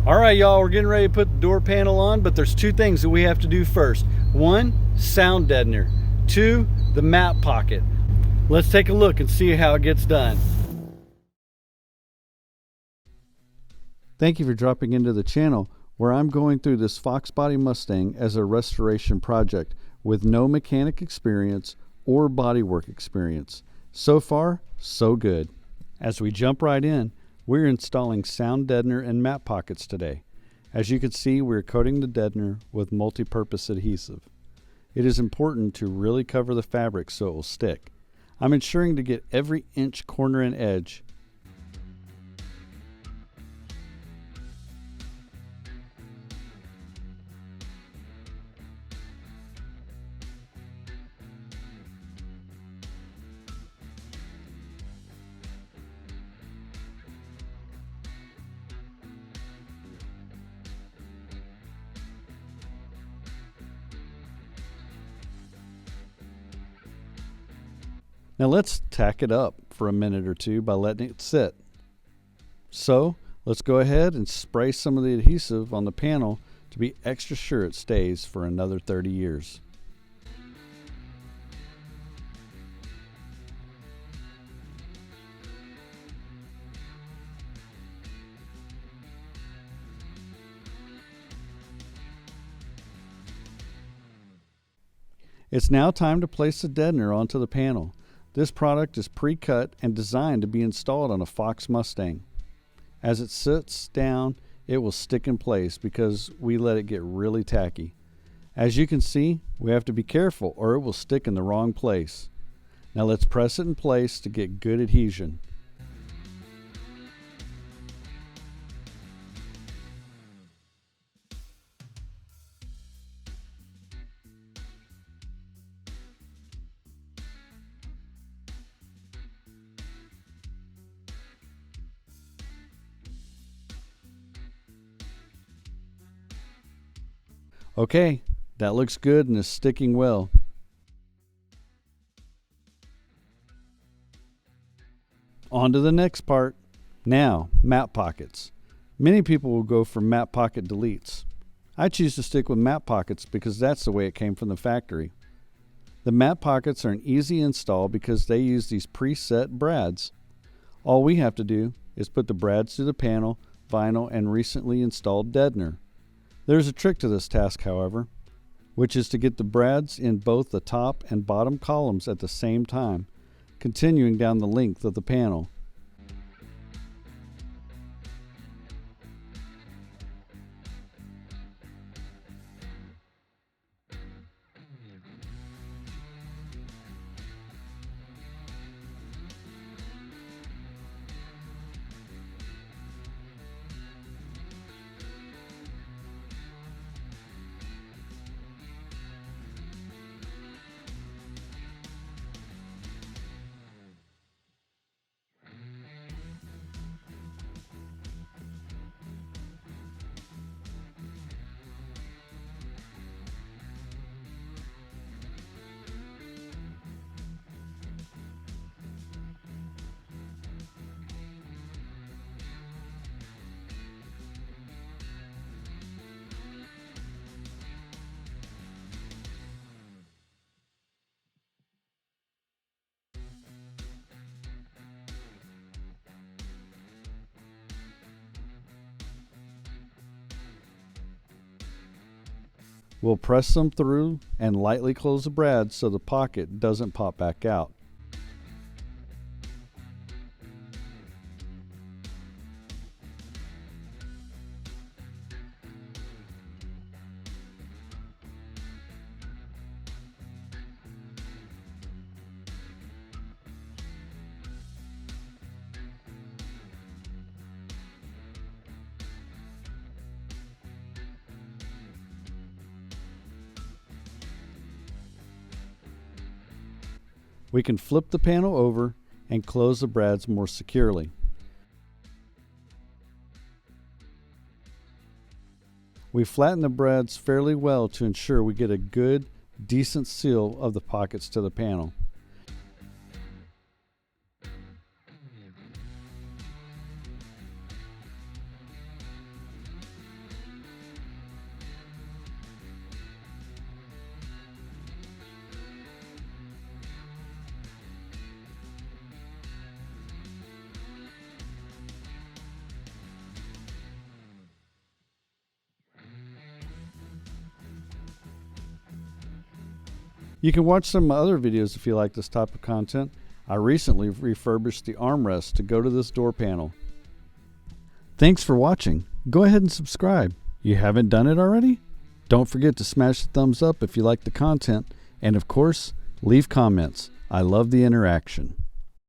All right, y'all, we're getting ready to put the door panel on, but there's two things that we have to do first. One, sound deadener. Two, the map pocket. Let's take a look and see how it gets done. Thank you for dropping into the channel where I'm going through this Fox Body Mustang as a restoration project with no mechanic experience or bodywork experience. So far, so good. As we jump right in, we're installing sound deadener and map pockets today. As you can see, we're coating the deadener with multi-purpose adhesive. It is important to really cover the fabric so it will stick. I'm ensuring to get every inch, corner, and edge. Now let's tack it up for a minute or two by letting it sit. So let's go ahead and spray some of the adhesive on the panel to be extra sure it stays for another 30 years. It's now time to place the deadener onto the panel. This product is pre-cut and designed to be installed on a Fox Mustang. As it sits down, it will stick in place because we let it get really tacky. As you can see, we have to be careful or it will stick in the wrong place. Now let's press it in place to get good adhesion. Okay, that looks good and is sticking well. On to the next part. Now, map pockets. Many people will go for map pocket deletes. I choose to stick with map pockets because that's the way it came from the factory. The map pockets are an easy install because they use these preset brads. All we have to do is put the brads through the panel, vinyl, and recently installed deadener. There's a trick to this task, however, which is to get the brads in both the top and bottom columns at the same time, continuing down the length of the panel. We'll press them through and lightly close the brad so the pocket doesn't pop back out. We can flip the panel over and close the brads more securely. We flatten the brads fairly well to ensure we get a good, decent seal of the pockets to the panel. You can watch some other videos if you like this type of content. I recently refurbished the armrest to go to this door panel. Thanks for watching. Go ahead and subscribe. You haven't done it already? Don't forget to smash the thumbs up if you like the content, and of course, leave comments. I love the interaction.